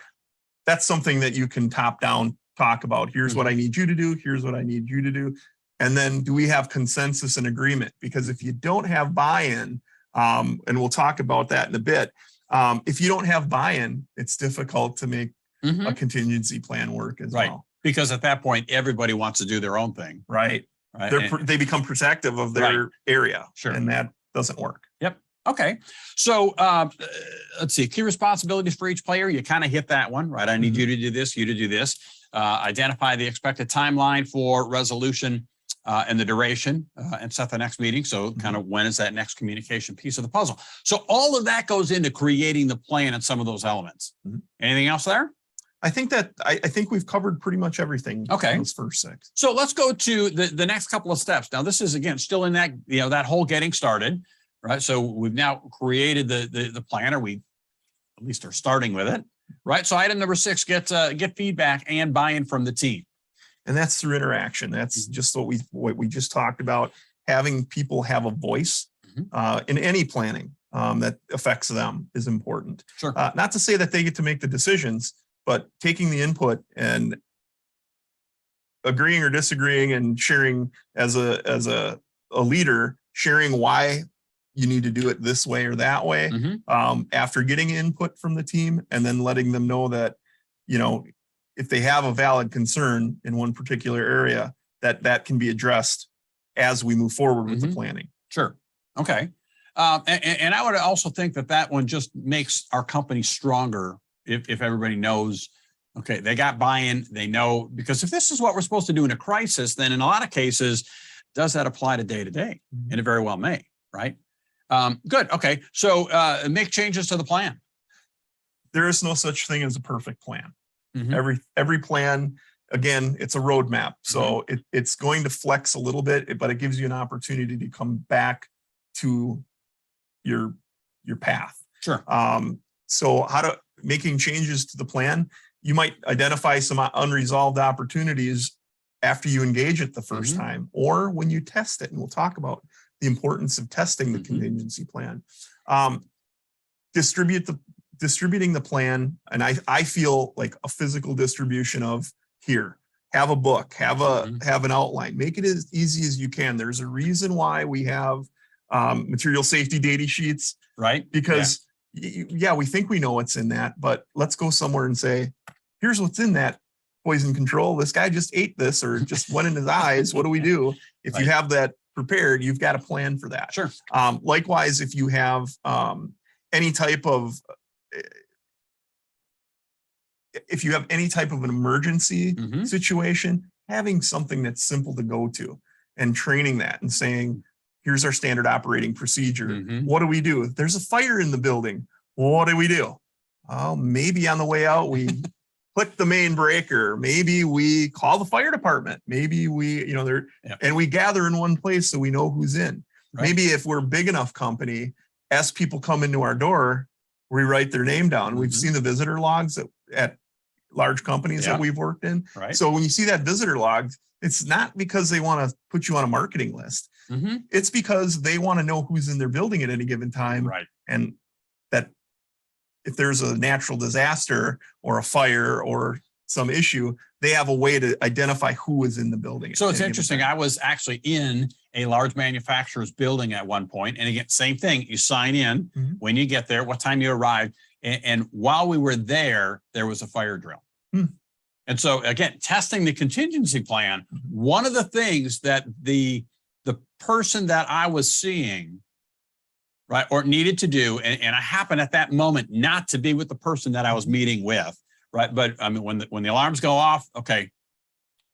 that's something that you can top down talk about. Here's what I need you to do. Here's what I need you to do. And then do we have consensus and agreement? Because if you don't have buy-in, and we'll talk about that in a bit, if you don't have buy-in, it's difficult to make a contingency plan work as well. Because at that point, everybody wants to do their own thing. Right. They become protective of their area. Sure. And that doesn't work. Yep. Okay. So let's see, key responsibilities for each player. You kind of hit that one, right? I need you to do this, you to do this. Identify the expected timeline for resolution and the duration and set the next meeting. So kind of when is that next communication piece of the puzzle? So all of that goes into creating the plan and some of those elements. Anything else there? I think we've covered pretty much everything. Okay. In those first 6. So let's go to the next couple of steps. Now, this is, again, still in that, that whole getting started, right? So we've now created the plan, or we at least are starting with it, right? So item number 6, get feedback and buy-in from the team. And that's through interaction. That's just what we just talked about. Having people have a voice in any planning that affects them is important. Sure. Not to say that they get to make the decisions, but taking the input and agreeing or disagreeing and sharing as a leader, sharing why you need to do it this way or that way, after getting input from the team, and then letting them know that, if they have a valid concern in one particular area, that can be addressed as we move forward with the planning. Sure. Okay. And I would also think that one just makes our company stronger. If everybody knows, okay, they got buy-in, they know, because if this is what we're supposed to do in a crisis, then in a lot of cases, does that apply to day to day? And it very well may, right? Good. Okay. So make changes to the plan. There is no such thing as a perfect plan. Every plan, again, it's a roadmap. So it's going to flex a little bit, but it gives you an opportunity to come back to your path. Sure. So making changes to the plan, you might identify some unresolved opportunities after you engage it the first time, or when you test it. And we'll talk about the importance of testing the contingency plan. Distributing the plan, and I feel like a physical distribution of here. have a book, have Mhm. an outline, make it as easy as you can. There's a reason why we have material safety data sheets, Right? Yeah. because yeah, we think we know what's in that, but let's go somewhere and say, here's what's in that poison control. This guy just ate this or just went in his eyes. What do we do? If you Right. have that prepared, you've got a plan for that. Sure. Likewise, if you have any type of an emergency Mhm. situation, having something that's simple to go to and training that and saying, here's our standard operating procedure. Mhm. What do we do? If there's a fire in the building, what do we do? Oh, maybe on the way out, we click the main breaker. Maybe we call the fire department. Maybe we, Yep. and we gather in one place so we know who's in. Right. Maybe if we're a big enough company, as people come into our door, we write their name down. We've Mhm. seen the visitor logs at large companies Yeah. that we've worked in. Right. So when you see that visitor log, it's not because they want to put you on a marketing list. Mhm. It's because they want to know who's in their building at any given time. Right. And that if there's a natural disaster or a fire or some issue, they have a way to identify who is in the building. So it's interesting. I was actually in a large manufacturer's building at one point, and again, same thing. You sign in Mhm. when you get there, what time you arrived, and while we were there was a fire drill. Hmm. And so again, testing the contingency plan. Mhm. One of the things that the person that I was seeing, right, or needed to do, and I happened at that moment not to be with the person that I was meeting with, right? But I mean, when the alarms go off, okay,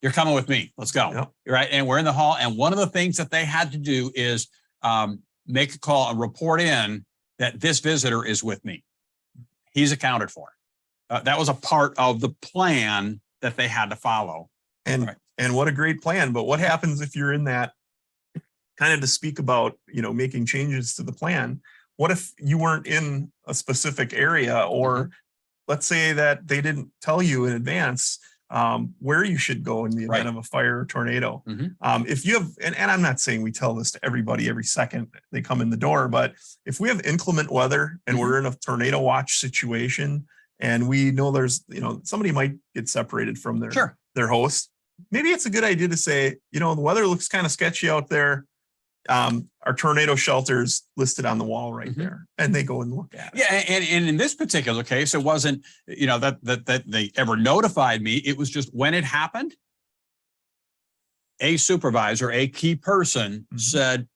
you're coming with me. Let's go. Yep. Right. And we're in the hall. And one of the things that they had to do is make a call and report in that this visitor is with me. He's accounted for. That was a part of the plan that they had to follow. And Right. and what a great plan. But what happens if you're in that, kind of to speak about, making changes to the plan? What if you weren't in a specific area, or let's say that they didn't tell you in advance where you should go in the event Right. of a fire or tornado? Mhm. If you have, and I'm not saying we tell this to everybody every second they come in the door, but if we have inclement weather and we're in a tornado watch situation and we know there's, somebody might get separated from Sure. their host, maybe it's a good idea to say, the weather looks kind of sketchy out there. Our tornado shelters listed on the wall right there, and they go and look at it. Yeah, and in this particular case, it wasn't, that they ever notified me. It was just when it happened, a supervisor, a key person said,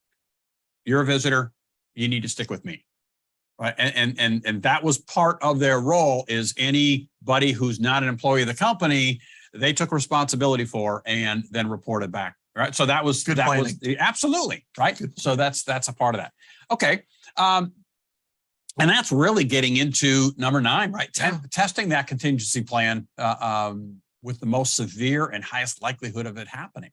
"You're a visitor. You need to stick with me." Right. And that was part of their role. Is anybody who's not an employee of the company, they took responsibility for and then reported back. Right. So that was Good that planning. was absolutely right. So that's a part of that. Okay. And that's really getting into number 9, right? Testing that contingency plan with the most severe and highest likelihood of it happening.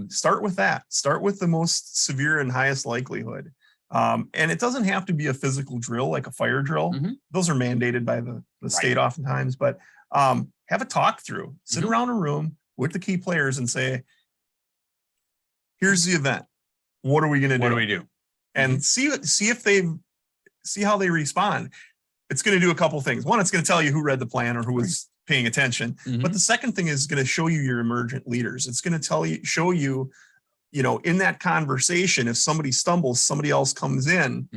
Start with that. Start with the most severe and highest likelihood. And it doesn't have to be a physical drill like a fire drill. Those are mandated by the state oftentimes, but have a talk through. Sit around a room with the key players and say, here's the event. What are we going to do? What do we do? And see how they respond. It's going to do a couple things. One, it's going to tell you who read the plan or who was paying attention. But the second thing is going to show you your emergent leaders. It's going to show you, in that conversation, if somebody stumbles, somebody else comes in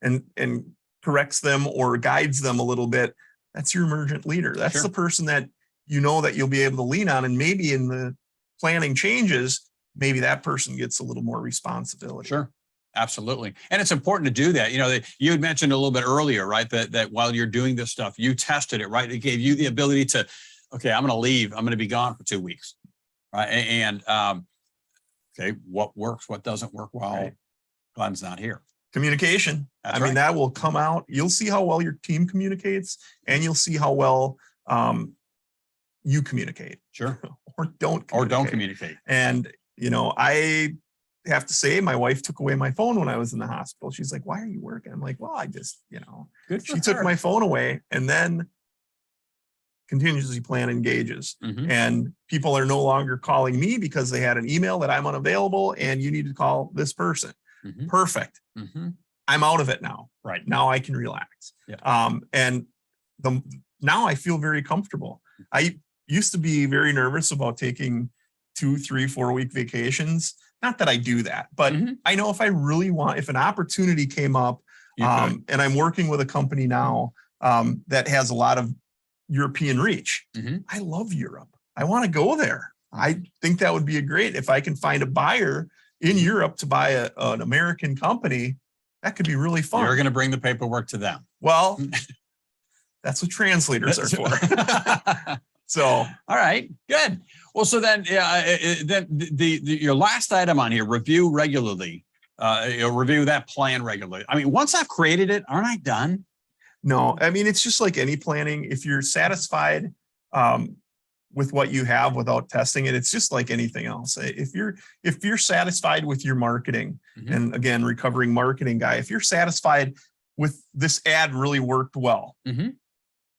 and corrects them or guides them a little bit. That's your emergent leader. That's the person that that you'll be able to lean on. And maybe in the planning changes, maybe that person gets a little more responsibility. Sure. Absolutely. And it's important to do that. You had mentioned a little bit earlier, right? That while you're doing this stuff, you tested it, right? It gave you the ability to, okay, I'm going to leave. I'm going to be gone for 2 weeks. Right. And, okay, what works, what doesn't work while Glenn's not here. Communication. That's I mean, that will come out. You'll see how well your team communicates, and you'll see how well you communicate. Sure. Or don't communicate. And, I have to say, my wife took away my phone when I was in the hospital. She's like, "Why are you working?" I'm like, "Well, I just, she took my phone away." And then contingency plan engages, and people are no longer calling me because they had an email that I'm unavailable and you need to call this person. Perfect. I'm out of it now. Right. Now I can relax. Yeah. And now I feel very comfortable. used to be very nervous about taking 2, 3, 4 week vacations. Not that I do that, but I know if I really want, if an opportunity came up, and I'm working with a company now that has a lot of European reach. I love Europe. I want to go there. I think that would be a great, if I can find a buyer in Europe to buy an American company, that could be really fun. You're going to bring the paperwork to them. Well, that's what translators are for. So, all right, good. Well, so then, then your last item on here, review regularly, review that plan regularly. I mean, once I've created it, aren't I done? No, I mean, it's just like any planning. If you're satisfied with what you have without testing it, it's just like anything else. If you're satisfied with your marketing, and again, recovering marketing guy, if you're satisfied with this ad really worked well,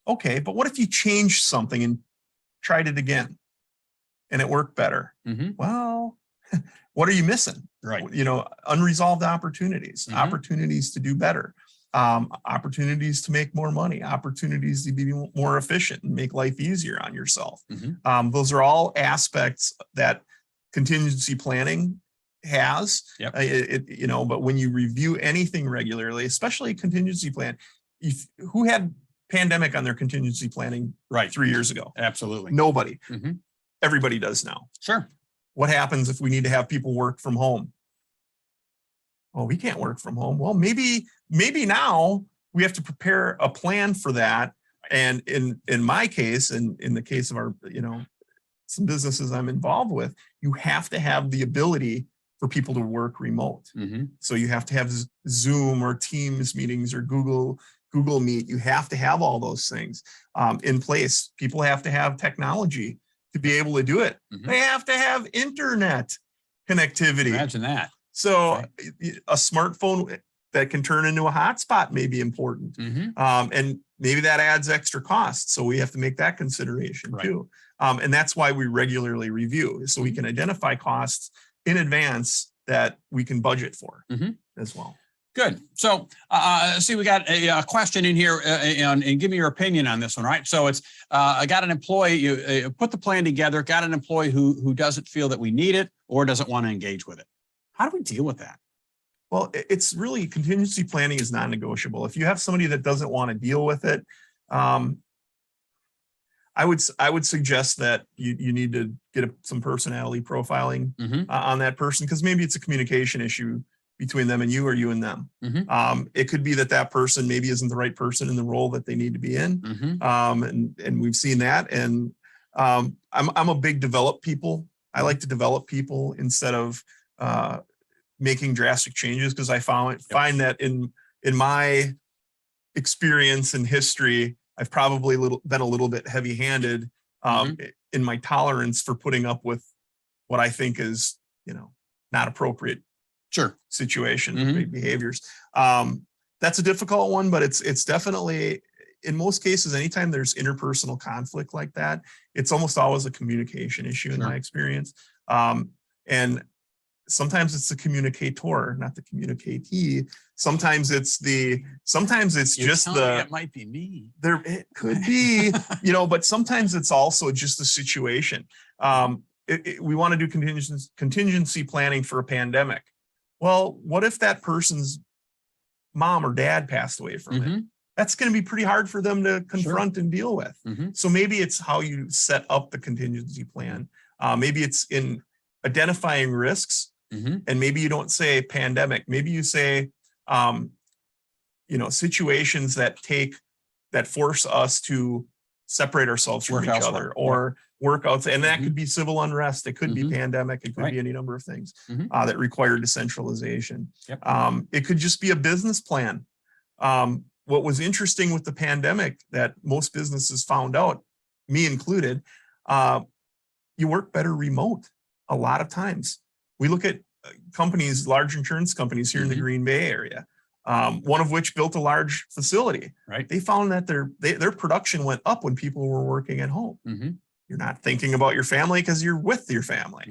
okay, but what if you changed something and tried it again and it worked better? Well, what are you missing? Right. Unresolved opportunities, opportunities to do better, opportunities to make more money, opportunities to be more efficient and make life easier on yourself. Those are all aspects that contingency planning has. But when you review anything regularly, especially a contingency plan, who had pandemic on their contingency planning 3 years ago? Absolutely nobody. Everybody does now. Sure. What happens if we need to have people work from home? Oh, we can't work from home. Well, maybe now we have to prepare a plan for that. And in my case, and in the case of our, some businesses I'm involved with, you have to have the ability for people to work remote. So you have to have Zoom or Teams meetings or Google Meet. You have to have all those things in place. People have to have technology to be able to do it. They have to have internet connectivity. Imagine that. So a smartphone that can turn into a hotspot may be important. And maybe that adds extra costs. So we have to make that consideration too. And that's why we regularly review, so we can identify costs in advance that we can budget for as well. Good. So, see, we got a question in here, and give me your opinion on this one, right? So it's, I got an employee, you put the plan together, got an employee who doesn't feel that we need it or doesn't want to engage with it. How do we deal with that? Well, it's really, contingency planning is non-negotiable. If you have somebody that doesn't want to deal with it, I would suggest that you need to get some personality profiling on that person, because maybe it's a communication issue between them and you, or you and them. It could be that person maybe isn't the right person in the role that they need to be in. And we've seen that. And I'm a big develop people. I like to develop people instead of making drastic changes, because I find that in my experience and history, I've probably been a little bit heavy-handed in my tolerance for putting up with what I think is, not appropriate situation, behaviors. That's a difficult one, but it's definitely, in most cases, anytime there's interpersonal conflict like that, it's almost always a communication issue in my experience. And sometimes it's the communicator, not the communicatee. Sometimes it's just it might be me. It could be, but sometimes it's also just the situation. We want to do contingency planning for a pandemic. Well, what if that person's mom or dad passed away from it? That's going to be pretty hard for them to confront and deal with. So maybe it's how you set up the contingency plan. Maybe it's in identifying risks, and maybe you don't say pandemic. Maybe you say, situations that force us to separate ourselves from each other, or work out. And that could be civil unrest. It could be pandemic. It could be any number of things that require decentralization. It could just be a business plan. What was interesting with the pandemic that most businesses found out, me included, you work better remote a lot of times. We look at companies, large insurance companies here in the Green Bay area, one of which built a large facility. They found that their production went up when people were working at home. You're not thinking about your family because you're with your family.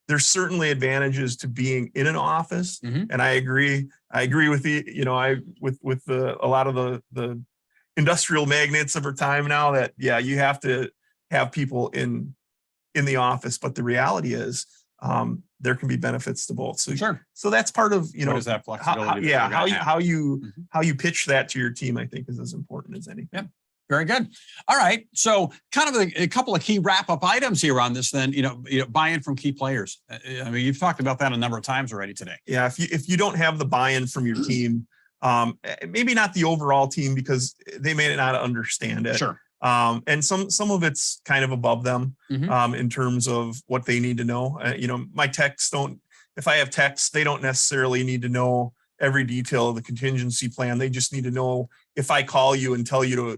There's certainly advantages to being in an office, and I agree with a lot of the industrial magnates of our time now that you have to have people in the office, but the reality is there can be benefits to both. So Sure. So that's part of, What is that flexibility? how you pitch that to your team, I think, is as important as anything. Yep. Very good. All right. So kind of a couple of key wrap-up items here on this then, buy-in from key players. I mean, you've talked about that a number of times already today. Yeah. If you don't have the buy-in from your team, maybe not the overall team because they may not understand it. Sure. And some of it's kind of above them in terms of what they need to know. My techs if I have techs, they don't necessarily need to know every detail of the contingency plan. They just need to know if I call you and tell you to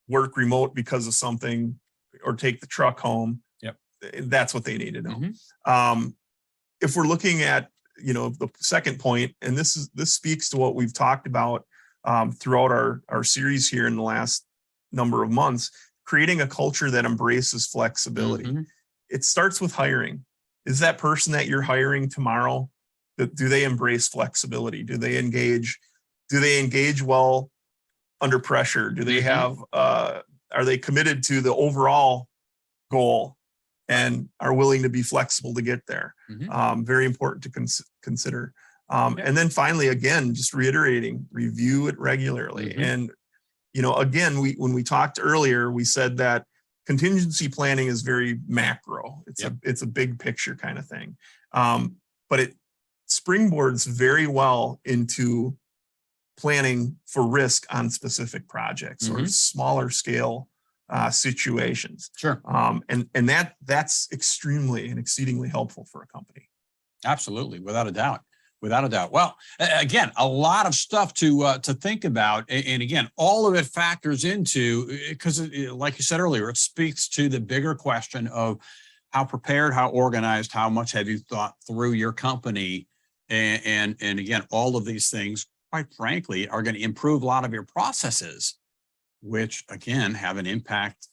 work remote because of something or take the truck home. Yep. That's what they need to know. If we're looking at, the second point, and this speaks to what we've talked about throughout our series here in the last number of months, creating a culture that embraces flexibility. It starts with hiring. Is that person that you're hiring tomorrow, do they embrace flexibility? Do they engage well under pressure? Do they have, are they committed to the overall goal and are willing to be flexible to get there? Very important to consider. And then finally, again, just reiterating, review it regularly. And, again, when we talked earlier, we said that contingency planning is very macro. It's a big picture kind of thing. But it springboards very well into planning for risk on specific projects or smaller scale situations. Sure. And that's extremely and exceedingly helpful for a company. Absolutely. Without a doubt. Without a doubt. Well, again, a lot of stuff to think about. And again, all of it factors into, because like you said earlier, it speaks to the bigger question of how prepared, how organized, how much have you thought through your company? And again, all of these things, quite frankly, are going to improve a lot of your processes, which again, have an impact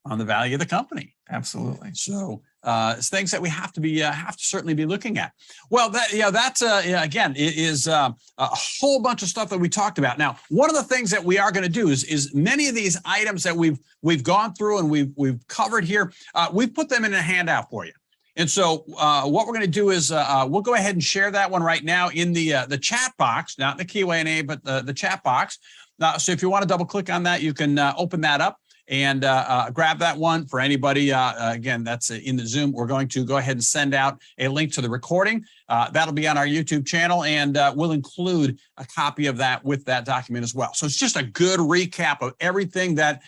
on the value of the company. Absolutely. So it's things that we have to certainly be looking at. Well, again, it is a whole bunch of stuff that we talked about. Now, one of the things that we are going to do is many of these items that we've gone through and we've covered here, we've put them in a handout for you. And so what we're going to do is we'll go ahead and share that one right now in the chat box, not the Q&A, but the chat box. So if you want to double click on that, you can open that up and grab that one for anybody. Again, that's in the Zoom. We're going to go ahead and send out a link to the recording. That'll be on our YouTube channel, and we'll include a copy of that with that document as well. So it's just a good recap of everything that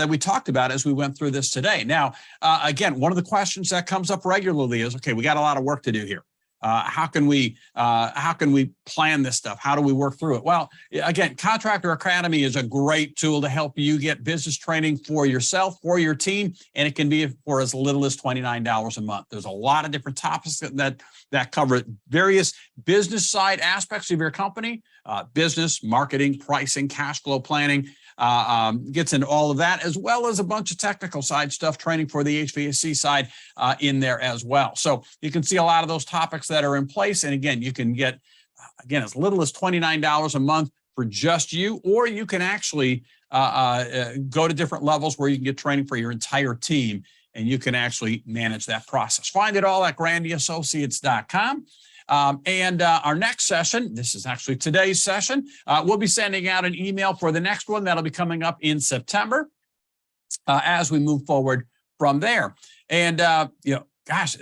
we talked about as we went through this today. Now, again, one of the questions that comes up regularly is, okay, we got a lot of work to do here. How can we plan this stuff? How do we work through it? Well, again, Contractor Academy is a great tool to help you get business training for yourself, for your team, and it can be for as little as $29 a month. There's a lot of different topics that cover various business side aspects of your company, business, marketing, pricing, cash flow planning. Gets into all of that, as well as a bunch of technical side stuff, training for the HVAC side in there as well. So you can see a lot of those topics that are in place. And again, you can get, as little as $29 a month for just you, or you can actually go to different levels where you can get training for your entire team, and you can actually manage that process. Find it all at grandyassociates.com. And our next session, this is actually today's session, we'll be sending out an email for the next one that'll be coming up in September as we move forward from there. And, gosh,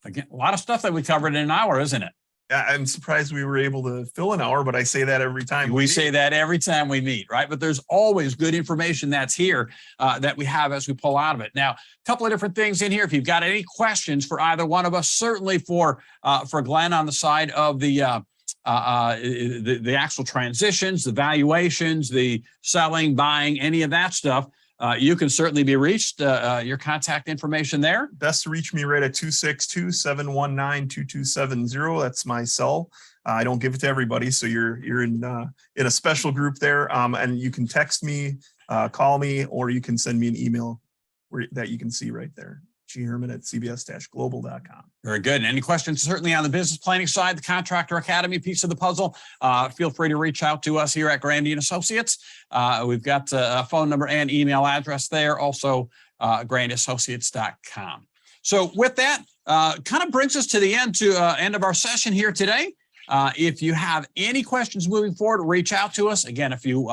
again, a lot of stuff that we covered in an hour, isn't it? I'm surprised we were able to fill an hour, but I say that every time. We say that every time we meet, right? But there's always good information that's here that we have as we pull out of it. Now, a couple of different things in here. If you've got any questions for either one of us, certainly for Glenn on the side of the actual transitions, the valuations, the selling, buying, any of that stuff, you can certainly be reached. Your contact information there. Best to reach me right at 262-719-2270. That's my cell. I don't give it to everybody, so you're in a special group there. And you can text me, call me, or you can send me an email that you can see right there. gherman@cbs-global.com. Very good. And any questions, certainly on the business planning side, the Contractor Academy piece of the puzzle, feel free to reach out to us here at Grandy & Associates. We've got a phone number and email address there. Also, grandyassociates.com. So with that, kind of brings us to the end of our session here today. If you have any questions moving forward, reach out to us. Again, if you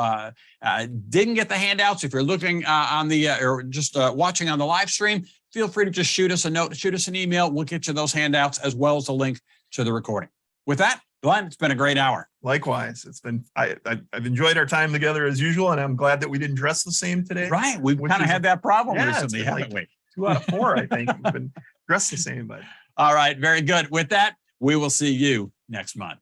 didn't get the handouts, if you're looking on the or just watching on the live stream, feel free to just shoot us a note, shoot us an email. We'll get you those handouts as well as a link to the recording. With that, Glenn, it's been a great hour. Likewise, it's been, I've enjoyed our time together as usual, and I'm glad that we didn't dress the same today. Right. We've kind of had that problem Yeah, recently, haven't we? 2 out of 4, I think, we've been dressed the same, but. All right. Very good. With that, we will see you next month.